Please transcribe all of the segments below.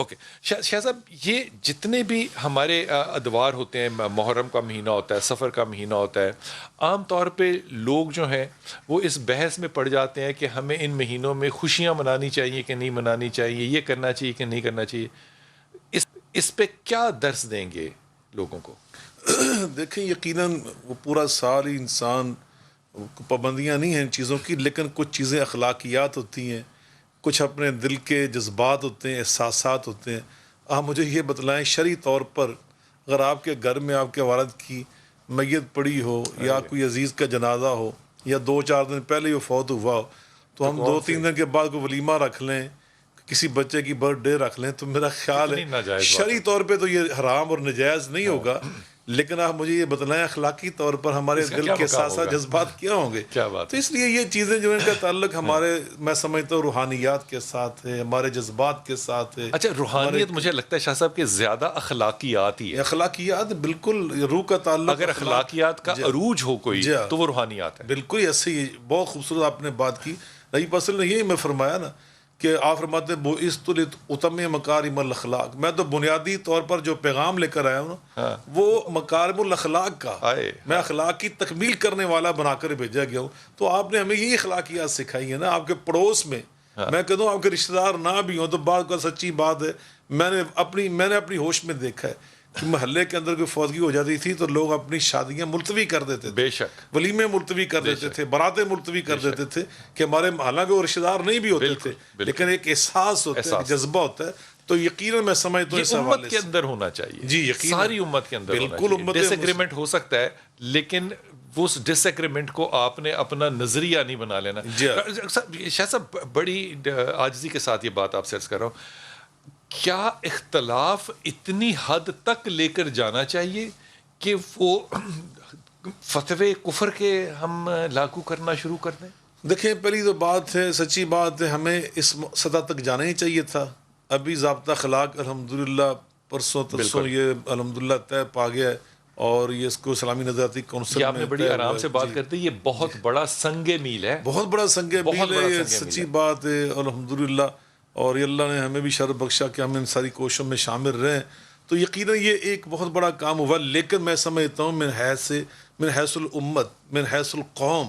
Okay شاہ صاحب، یہ جتنے بھی ہمارے ادوار ہوتے ہیں، محرم کا مہینہ ہوتا ہے، سفر کا مہینہ ہوتا ہے، عام طور پہ لوگ جو ہیں وہ اس بحث میں پڑ جاتے ہیں کہ ہمیں ان مہینوں میں خوشیاں منانی چاہیے کہ نہیں منانی چاہیے، یہ کرنا چاہیے کہ نہیں کرنا چاہیے. اس پہ کیا درس دیں گے لوگوں کو؟ دیکھیں، یقیناً وہ پورا سال ہی انسان، پابندیاں نہیں ہیں ان چیزوں کی، لیکن کچھ چیزیں اخلاقیات ہوتی ہیں، کچھ اپنے دل کے جذبات ہوتے ہیں، احساسات ہوتے ہیں. آپ مجھے یہ بتلائیں، شرعی طور پر اگر آپ کے گھر میں آپ کے والد کی میت پڑی ہو یا کوئی عزیز کا جنازہ ہو یا 2-4 دن پہلے ہی وہ فوت ہوا ہو، تو ہم 2-3 دن کے بعد کوئی ولیمہ رکھ لیں، کسی بچے کی برتھ ڈے رکھ لیں، تو میرا خیال ہے شرعی طور پہ تو یہ حرام اور نجائز نہیں ہوگا. لیکن آپ مجھے یہ بتلائیں اخلاقی طور پر ہمارے دل کے ساتھ ساتھ جذبات کیا ہوں گے؟ تو اس لیے یہ چیزیں جو ان کا تعلق ہمارے، میں سمجھتا ہوں، روحانیات کے ساتھ ہے، ہمارے جذبات کے ساتھ ہے. اچھا، روحانیت مجھے لگتا ہے شاہ صاحب کہ زیادہ اخلاقیات ہی ہے. اخلاقیات بالکل، روح کا تعلق. اگر اخلاقیات کا عروج ہو کوئی تو وہ روحانیات ہے. بالکل ایسے ہی. بہت خوبصورت آپ نے بات کی. نبی پاک نے یہی میں فرمایا نا کہ آپ فرماتے ہیں بعثت لاتمم مکارم الاخلاق، میں تو بنیادی طور پر جو پیغام لے کر آیا ہوں نا وہ مکارم الاخلاق کا، میں اخلاق کی تکمیل کرنے والا بنا کر بھیجا گیا ہوں. تو آپ نے ہمیں یہی اخلاقیات سکھائی ہیں نا. آپ کے پڑوس میں، میں کہتا ہوں آپ کے رشتہ دار نہ بھی ہوں تو بات کا سچی بات ہے، میں نے اپنی ہوش میں دیکھا ہے کہ محلے کے اندر کوئی فوتگی ہو جاتی تھی تو لوگ اپنی شادیاں ملتوی کر دیتے تھے، بے شک ولیمے ملتوی کر دیتے تھے، براتیں ملتوی کر دیتے تھے، کہ ہمارے حالانکہ وہ رشتہ دار نہیں بھی ہوتے تھے، لیکن ایک احساس ہوتا ہے، جذبہ ہوتا ہے. تو یقیناً میں سمجھتا ہوں اس حوالے سے امت کے اندر ہونا چاہیے. جی یقیناً ساری امت کے اندر بالکل. ڈس ایگریمنٹ ہو سکتا ہے لیکن وہ اس ڈس ایگریمنٹ کو آپ نے اپنا نظریہ نہیں بنا لینا. شاہ صاحب، بڑی عاجزی کے ساتھ یہ بات آپ سے عرض کر رہا ہوں، کیا اختلاف اتنی حد تک لے کر جانا چاہیے کہ وہ فتوے کفر کے ہم لاگو کرنا شروع کر دیں؟ دیکھیں، پہلی تو بات ہے، سچی بات ہے، ہمیں اس سطح تک جانا ہی چاہیے تھا. ابھی ضابطہ اخلاق الحمدللہ پرسوں ترسوں یہ الحمدللہ طے پا گیا ہے، اور یہ اس کو اسلامی نظریاتی کونسل میں آپ نے بڑی آرام سے بات کرتے ہیں، یہ بہت بڑا سنگ میل ہے، بہت بڑا سنگ میل ہے، یہ سچی بات ہے الحمدللہ. اور یہ اللہ نے ہمیں بھی شرف بخشا کہ ہم ان ساری کوششوں میں شامل رہیں. تو یقیناً یہ ایک بہت بڑا کام ہوا. لیکن میں سمجھتا ہوں من حیث الامت، من حیث القوم،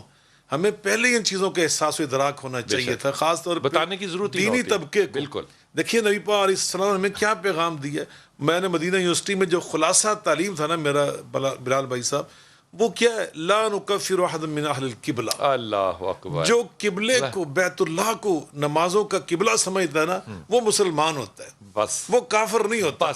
ہمیں پہلے ان چیزوں کا احساس و ادراک ہونا چاہیے تھا، خاص طور پر بتانے کی ضرورت دینی طبقے کو. بالکل. دیکھیے نبی پاک علیہ السلام نے ہمیں کیا پیغام دیا. میں نے مدینہ یونیورسٹی میں جو خلاصہ تعلیم تھا نا میرا، بلال بھائی صاحب، وہ کیا ہے؟ لا نکفر احد من اہل القبلہ. اللہ اکبر. جو قبلے کو، بیت اللہ کو نمازوں کا قبلہ سمجھتا ہے نا، وہ مسلمان ہوتا ہے، بس وہ کافر نہیں ہوتا.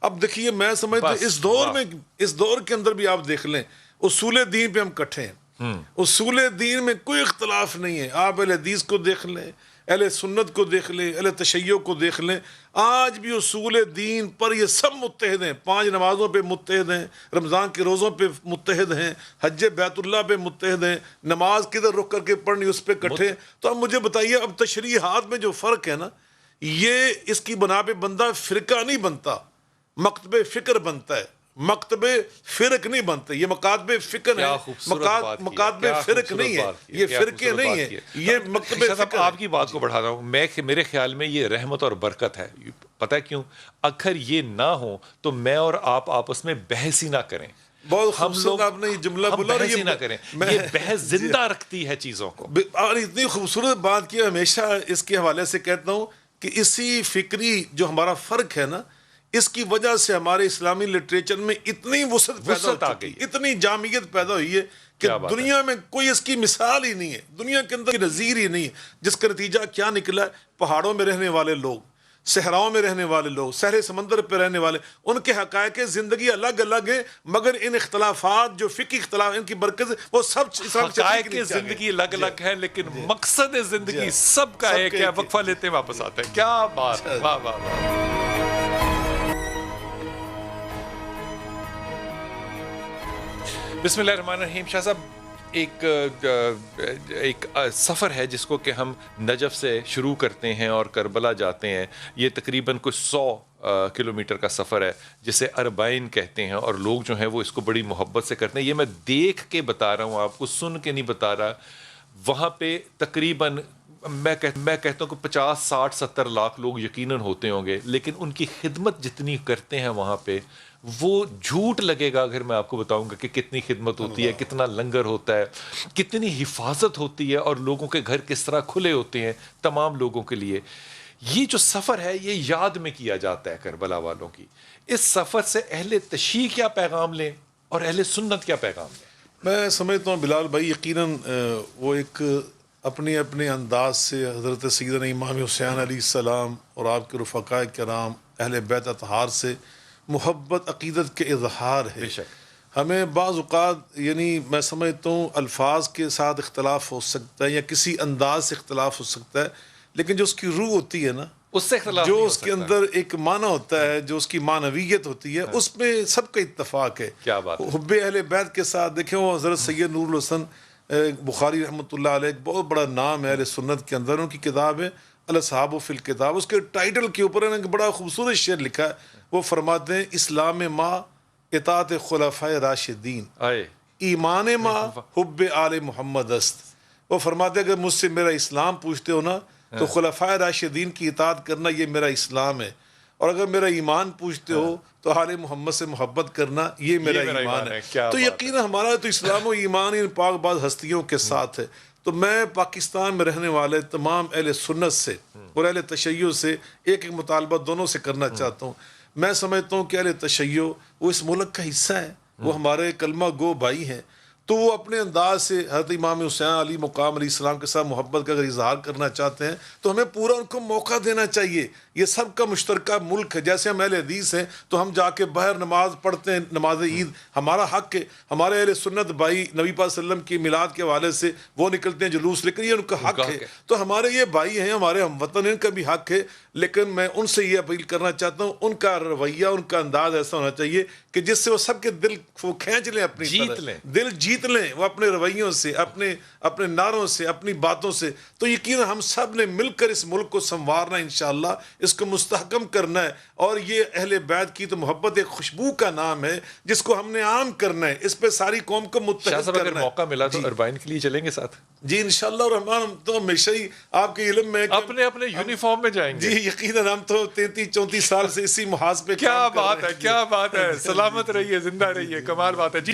اب دیکھیے، میں سمجھتا ہوں اس دور میں، اس دور کے اندر بھی آپ دیکھ لیں، اصول دین پہ ہم کٹھے ہیں. اصول دین میں کوئی اختلاف نہیں ہے. آپ اہل حدیث کو دیکھ لیں، اہل سنت کو دیکھ لیں، اہل تشیع کو دیکھ لیں، آج بھی اصول دین پر یہ سب متحد ہیں. 5 نمازوں پہ متحد ہیں، رمضان کے روزوں پہ متحد ہیں، حج بیت اللہ پہ متحد ہیں، نماز کدھر رک کر کے پڑھنی اس پہ کٹھے. تو اب مجھے بتائیے، اب تشریحات میں جو فرق ہے نا، یہ اس کی بنا پہ بندہ فرقہ نہیں بنتا، مکتب فکر بنتا ہے. مکتب فرق نہیں بنتے، یہ مکاتب فکر ہے، مکاتب فرق نہیں ہے، یہ فرقے نہیں ہیں، یہ مکتب فکر. آپ کی بات کو بڑھا رہا ہوں میں، میرے خیال میں یہ رحمت اور برکت ہے. پتہ ہے کیوں؟ اگر یہ نہ ہو تو میں اور آپ آپس میں بحث ہی نہ کریں. بہت خوبصورت آپ نے یہ جملہ بولا، بحث ہی نہ کریں، یہ بحث زندہ رکھتی ہے چیزوں کو. اور اتنی خوبصورت بات کی، ہمیشہ اس کے حوالے سے کہتا ہوں کہ اسی فکری جو ہمارا فرق ہے نا، اس کی وجہ سے ہمارے اسلامی لٹریچر میں اتنی وسعت پیدا ہوئی، اتنی جامعیت پیدا ہوئی ہے کہ دنیا میں کوئی اس کی مثال ہی نہیں ہے، دنیا کے اندر نظیر ہی نہیں ہے. جس کا نتیجہ کیا نکلا ہے؟ پہاڑوں میں رہنے والے لوگ، صحراؤں میں رہنے والے لوگ، سہرے سمندر پہ رہنے والے، ان کے حقائق زندگی الگ الگ ہیں، مگر ان اختلافات جو فقہی اختلاف، ان کی برکت وہ سب حقائق زندگی الگ الگ ہے، لیکن مقصد زندگی سب کا ایک ہے. وقفہ لیتے واپس آتے ہیں. کیا بات، واہ واہ واہ. بسم اللہ الرحمن الرحیم. شاہ صاحب، ایک سفر ہے جس کو کہ ہم نجف سے شروع کرتے ہیں اور کربلا جاتے ہیں. یہ تقریباً کچھ 100 کلومیٹر کا سفر ہے جسے اربعین کہتے ہیں، اور لوگ جو ہیں وہ اس کو بڑی محبت سے کرتے ہیں. یہ میں دیکھ کے بتا رہا ہوں، آپ کو سن کے نہیں بتا رہا. وہاں پہ تقریباً میں کہتا ہوں کہ 50 60 70 لاکھ لوگ یقیناً ہوتے ہوں گے، لیکن ان کی خدمت جتنی کرتے ہیں وہاں پہ، وہ جھوٹ لگے گا اگر میں آپ کو بتاؤں گا کہ کتنی خدمت ہوتی ہے، کتنا لنگر ہوتا ہے، کتنی حفاظت ہوتی ہے، اور لوگوں کے گھر کس طرح کھلے ہوتے ہیں تمام لوگوں کے لیے. یہ جو سفر ہے یہ یاد میں کیا جاتا ہے کربلا والوں کی. اس سفر سے اہل تشیع کیا پیغام لیں اور اہل سنت کیا پیغام لیں؟ میں سمجھتا ہوں بلال بھائی یقیناً وہ ایک اپنے اپنے انداز سے حضرت سیدنا امام حسین علیہ السلام اور آپ کے رفقاء کرام اہل بیت اطہار سے محبت عقیدت کے اظہار ہے. بے شک. ہمیں بعض اوقات یعنی میں سمجھتا ہوں الفاظ کے ساتھ اختلاف ہو سکتا ہے یا کسی انداز سے اختلاف ہو سکتا ہے، لیکن جو اس کی روح ہوتی ہے نا، اس سے اختلاف جو نہیں ہو اس کے سکتا. اندر ایک معنی ہوتا ہے، جو اس کی معنویت ہوتی ہے، اس میں سب کا اتفاق ہے. کیا بات ہے. حب اہل بیت کے ساتھ دیکھیں، وہ حضرت سید نور الحسن بخاری رحمۃ اللہ علیہ ایک بہت بڑا نام ہے اہل سنت کے اندر. ان کی کتاب ہے الاصحاب فی الکتاب. اس کے ٹائٹل کے اوپر ایک بڑا خوبصورت شعر لکھا ہے. وہ فرماتے ہیں اسلام ما اطاعت خلفاء راشدین، ایمان ما حب آل محمد است. وہ فرماتے ہیں اگر مجھ سے میرا اسلام پوچھتے ہو نا تو خلفاء راشدین کی اطاعت کرنا یہ میرا اسلام ہے، اور اگر میرا ایمان پوچھتے ہو تو آل محمد سے محبت کرنا یہ میرا ایمان ہے. تو یقینا ہمارا تو اسلام و ایمان ان پاک باز ہستیوں کے ساتھ ہے. تو میں پاکستان میں رہنے والے تمام اہل سنت سے اور اہل تشیع سے ایک مطالبہ دونوں سے کرنا چاہتا ہوں. میں سمجھتا ہوں کہ اہل تشیع وہ اس ملک کا حصہ ہے، وہ ہمارے کلمہ گو بھائی ہیں، تو وہ اپنے انداز سے حضرت امام حسین علی مقام علیہ السلام کے ساتھ محبت کا اگر اظہار کرنا چاہتے ہیں تو ہمیں پورا ان کو موقع دینا چاہیے. یہ سب کا مشترکہ ملک ہے. جیسے ہم اہل حدیث ہیں تو ہم جا کے باہر نماز پڑھتے ہیں، نماز عید ہمارا حق ہے. ہمارے اہل سنت بھائی نبی پاک صلی اللہ علیہ وسلم کی میلاد کے حوالے سے وہ نکلتے ہیں جلوس، لیکن یہ ان کا حق ہے. تو ہمارے یہ بھائی ہیں، ہمارے ہم وطن، ان کا بھی حق ہے. لیکن میں ان سے یہ اپیل کرنا چاہتا ہوں، ان کا رویہ، ان کا انداز ایسا ہونا چاہیے کہ جس سے وہ سب کے دل وہ کھینچ لیں، اپنی دل جیت لیں وہ اپنے رویوں سے، اپنے نعروں سے، اپنی باتوں سے. تو یقینا ہم سب نے مل کر اس ملک کو سنوارنا ہے، انشاءاللہ اس کو مستحکم کرنا ہے. اور یہ اہل بیت کی تو محبت ایک خوشبو کا نام ہے جس کو ہم نے عام کرنا ہے، اس پہ ساری قوم کو متحد کرنا ہے. اگر موقع ملا تو اربعین کے لیے چلیں گے ساتھ؟ جی انشاءاللہ. اور ہم تو ہمیشہ ہی آپ کے علم میں اپنے اپنے یونیفارم میں جائیں گے. جی یقیناً ہم تو 33 34 سال سے اسی محاذ پہ کیا بات ہے، کیا بات ہے. سلامت رہیے، زندہ رہیے. کمال بات ہے. جی